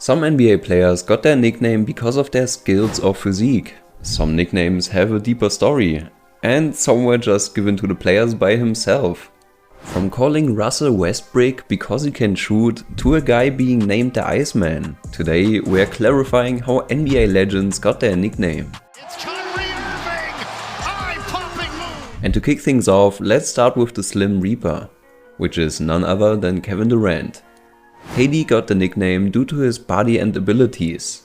Some NBA players got their nickname because of their skills or physique. Some nicknames have a deeper story, and some were just given to the players by himself. From calling Russell WESTBRICK because he can shoot to a guy being named the Iceman, today we're clarifying how NBA legends got their nickname. And to kick things off, let's start with the Slim Reaper, which is none other than Kevin Durant. KD got the nickname due to his body and abilities.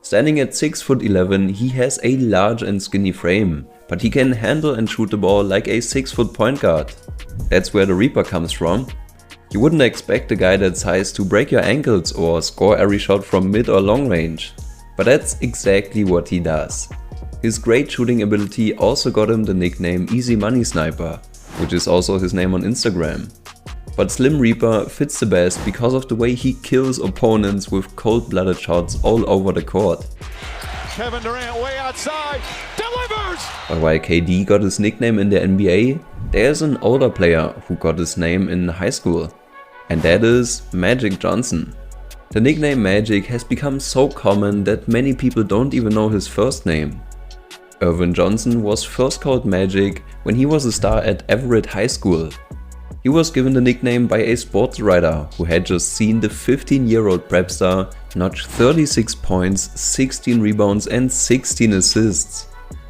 Standing at 6'11", he has a large and skinny frame, but he can handle and shoot the ball like a 6-foot point guard. That's where the Reaper comes from. You wouldn't expect a guy that size to break your ankles or score every shot from mid or long range, but that's exactly what he does. His great shooting ability also got him the nickname Easy Money Sniper, which is also his name on Instagram. But Slim Reaper fits the best because of the way he kills opponents with cold-blooded shots all over the court. Kevin Durant way outside, delivers! But while KD got his nickname in the NBA, there's an older player who got his name in high school, and that is Magic Johnson. The nickname Magic has become so common that many people don't even know his first name. 𝘼𝙗𝙑 Johnson was first called Magic when he was a star at Everett High School. He was given the nickname by a sports writer who had just seen the 15-year-old prep star notch 36 points, 16 rebounds and 16 assists.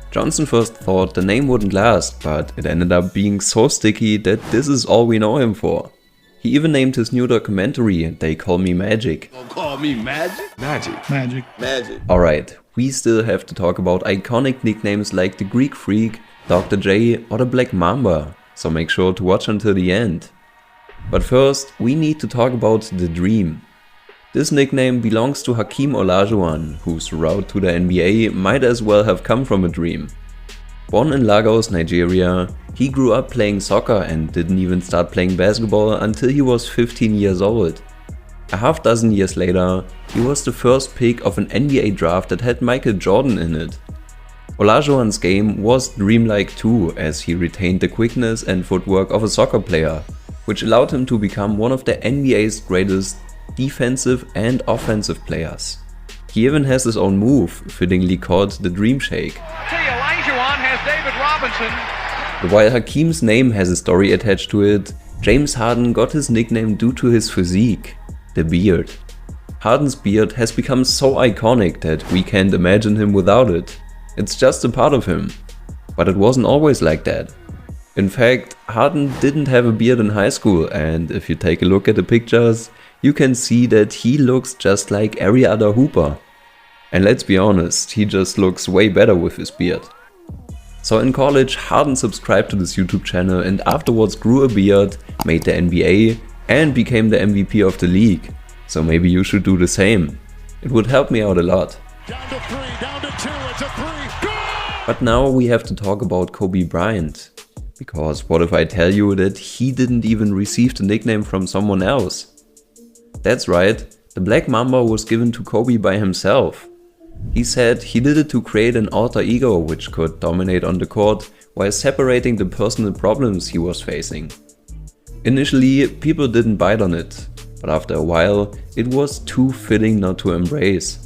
Johnson first thought the name wouldn't last, but it ended up being so sticky that this is all we know him for. He even named his new documentary They Call Me Magic. Don't call me Magic? Magic. Alright, we still have to talk about iconic nicknames like the Greek Freak, Dr. J or the Black Mamba, so make sure to watch until the end. But first, we need to talk about the Dream. This nickname belongs to Hakeem Olajuwon, whose route to the NBA might as well have come from a dream. Born in Lagos, Nigeria, he grew up playing soccer and didn't even start playing basketball until he was 15 years old. A half dozen years later, he was the first pick of an NBA draft that had Michael Jordan in it. Olajuwon's game was dreamlike too, as he retained the quickness and footwork of a soccer player, which allowed him to become one of the NBA's greatest defensive and offensive players. He even has his own move, fittingly called the Dream Shake. Olajuwon has David Robinson. But while Hakeem's name has a story attached to it, James Harden got his nickname due to his physique, the beard. Harden's beard has become so iconic that we can't imagine him without it. It's just a part of him. But it wasn't always like that. In fact, Harden didn't have a beard in high school, and if you take a look at the pictures, you can see that he looks just like every other hooper. And let's be honest, he just looks way better with his beard. So in college, Harden subscribed to this YouTube channel and afterwards grew a beard, made the NBA and became the MVP of the league. So maybe you should do the same. It would help me out a lot. Down to 3, down to 2, it's a 3, go! But now we have to talk about Kobe Bryant. Because what if I tell you that he didn't even receive the nickname from someone else? That's right, the Black Mamba was given to Kobe by himself. He said he did it to create an alter ego which could dominate on the court while separating the personal problems he was facing. Initially, people didn't bite on it, but after a while, it was too fitting not to embrace.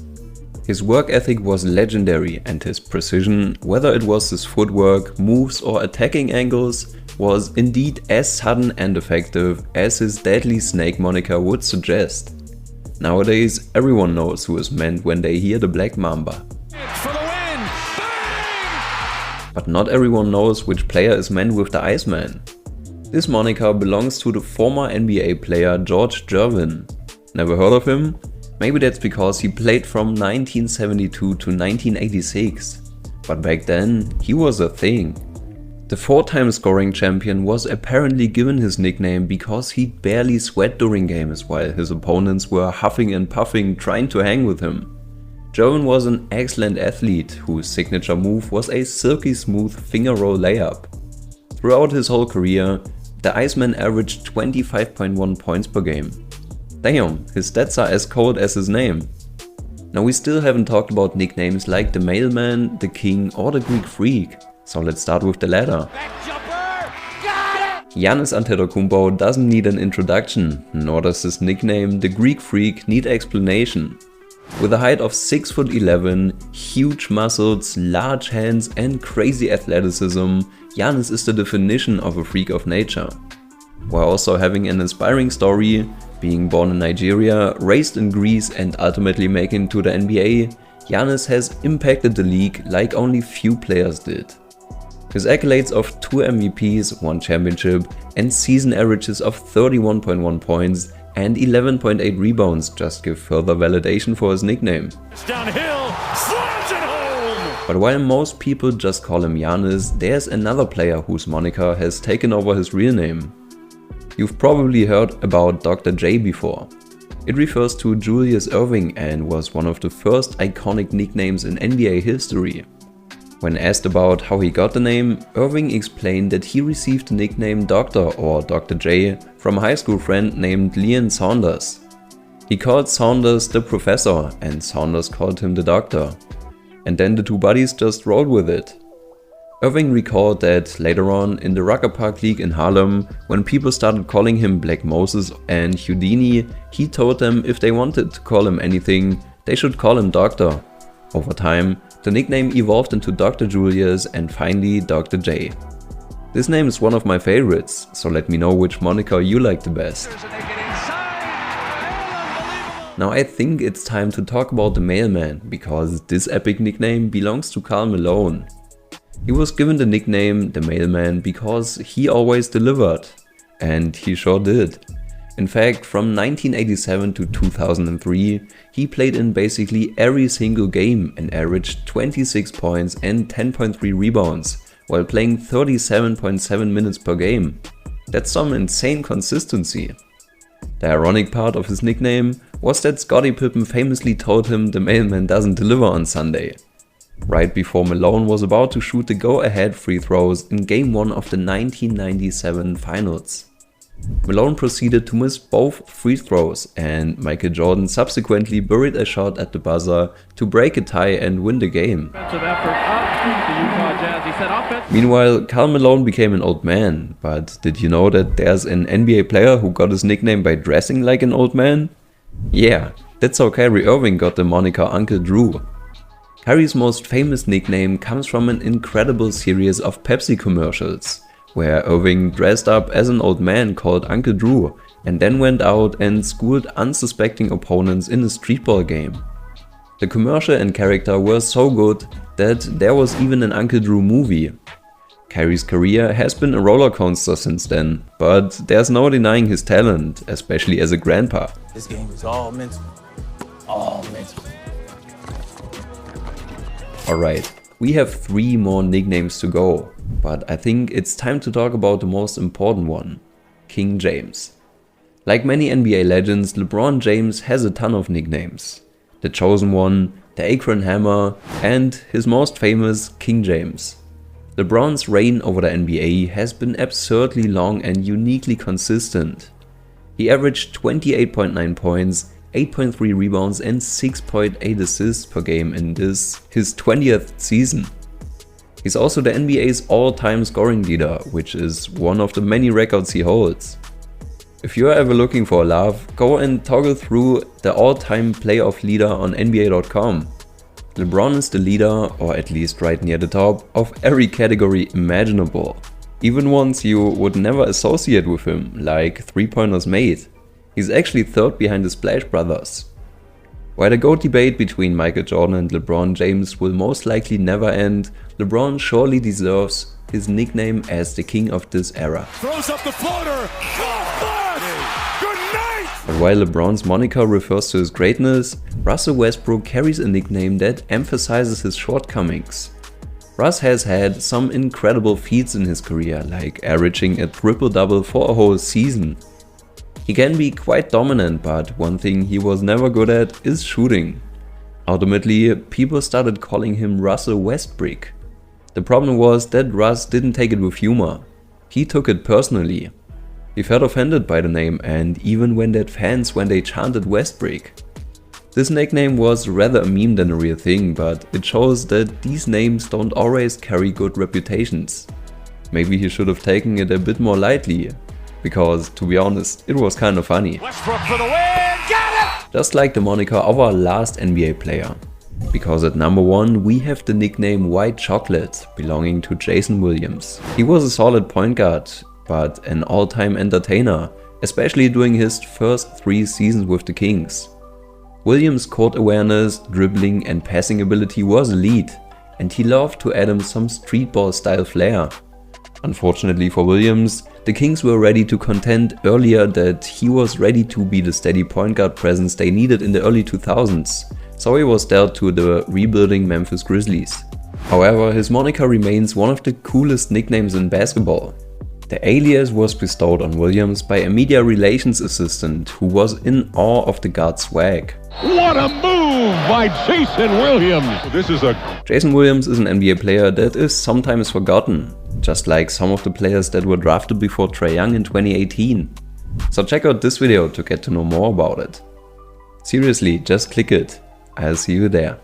His work ethic was legendary and his precision, whether it was his footwork, moves or attacking angles, was indeed as sudden and effective as his deadly snake moniker would suggest. Nowadays, everyone knows who is meant when they hear the Black Mamba. For the win! Bang! But not everyone knows which player is meant with the Iceman. This moniker belongs to the former NBA player George Gervin. Never heard of him? Maybe that's because he played from 1972 to 1986. But back then, he was a thing. The 4-time scoring champion was apparently given his nickname because he barely sweat during games while his opponents were huffing and puffing trying to hang with him. Gervin was an excellent athlete whose signature move was a silky smooth finger roll layup. Throughout his whole career, the Iceman averaged 25.1 points per game. Damn, his stats are as cold as his name. Now we still haven't talked about nicknames like the Mailman, the King or the Greek Freak. So let's start with the latter. Giannis Antetokounmpo doesn't need an introduction, nor does his nickname, the Greek Freak, need explanation. With a height of 6'11", huge muscles, large hands and crazy athleticism, Giannis is the definition of a freak of nature. While also having an inspiring story, being born in Nigeria, raised in Greece and ultimately making it to the NBA, Giannis has impacted the league like only few players did. His accolades of 2 MVPs, 1 championship and season averages of 31.1 points and 11.8 rebounds just give further validation for his nickname. Downhill, slams it home! But while most people just call him Giannis, there's another player whose moniker has taken over his real name. You've probably heard about Dr. J before. It refers to Julius Erving and was one of the first iconic nicknames in NBA history. When asked about how he got the name, Erving explained that he received the nickname Doctor or Dr. J from a high school friend named Leon Saunders. He called Saunders the professor and Saunders called him the doctor. And then the two buddies just rolled with it. Erving recalled that later on in the Rucker Park League in Harlem, when people started calling him Black Moses and Houdini, he told them if they wanted to call him anything, they should call him Doctor. Over time, the nickname evolved into Dr. Julius and finally Dr. J. This name is one of my favorites, so let me know which moniker you like the best. Now I think it's time to talk about the Mailman, because this epic nickname belongs to Karl Malone. He was given the nickname the Mailman because he always delivered. And he sure did. In fact, from 1987 to 2003, he played in basically every single game and averaged 26 points and 10.3 rebounds, while playing 37.7 minutes per game. That's some insane consistency. The ironic part of his nickname was that Scottie Pippen famously told him the Mailman doesn't deliver on Sunday, right before Malone was about to shoot the go-ahead free throws in Game 1 of the 1997 Finals. Malone proceeded to miss both free throws and Michael Jordan subsequently buried a shot at the buzzer to break a tie and win the game. Meanwhile, Karl Malone became an old man, but did you know that there's an NBA player who got his nickname by dressing like an old man? Yeah, that's how Kyrie Irving got the moniker Uncle Drew. Kyrie's most famous nickname comes from an incredible series of Pepsi commercials, where Irving dressed up as an old man called Uncle Drew and then went out and schooled unsuspecting opponents in a streetball game. The commercial and character were so good that there was even an Uncle Drew movie. Kyrie's career has been a roller coaster since then, but there's no denying his talent, especially as a grandpa. This game is all mental. All mental. Alright, we have 3 more nicknames to go, but I think it's time to talk about the most important one, King James. Like many NBA legends, LeBron James has a ton of nicknames. The Chosen One, the Akron Hammer, and his most famous, King James. LeBron's reign over the NBA has been absurdly long and uniquely consistent. He averaged 28.9 points, 8.3 rebounds and 6.8 assists per game in this, his 20th season. He's also the NBA's all-time scoring leader, which is one of the many records he holds. If you're ever looking for a laugh, go and toggle through the all-time playoff leader on NBA.com. LeBron is the leader, or at least right near the top, of every category imaginable. Even ones you would never associate with him, like 3-pointers made. He's actually 3rd behind the Splash Brothers. While the GOAT debate between Michael Jordan and LeBron James will most likely never end, LeBron surely deserves his nickname as the king of this era. Throws up the floater. Good night. But while LeBron's moniker refers to his greatness, Russell Westbrook carries a nickname that emphasizes his shortcomings. Russ has had some incredible feats in his career, like averaging a triple-double for a whole season. He can be quite dominant, but one thing he was never good at is shooting. Ultimately, people started calling him Russell WESTBRICK. The problem was that Russ didn't take it with humor. He took it personally. He felt offended by the name and even went at fans when they chanted Westbrick. This nickname was rather a meme than a real thing, but it shows that these names don't always carry good reputations. Maybe he should have taken it a bit more lightly, because to be honest, it was kind of funny. Westbrook for the win, got it! just like the moniker of our last NBA player. Because at number 1 we have the nickname White Chocolate, belonging to Jason Williams. He was a solid point guard, but an all-time entertainer, especially during his first 3 seasons with the Kings. Williams' court awareness, dribbling and passing ability was elite, and he loved to add him some streetball style flair. Unfortunately for Williams, the Kings were ready to contend earlier that he was ready to be the steady point guard presence they needed in the early 2000s, so he was dealt to the rebuilding Memphis Grizzlies. However, his moniker remains one of the coolest nicknames in basketball. The alias was bestowed on Williams by a media relations assistant who was in awe of the guard's swag. What a move by Jason Williams! Jason Williams is an NBA player that is sometimes forgotten, just like some of the players that were drafted before Trae Young in 2018. So check out this video to get to know more about it. Seriously, just click it. I'll see you there.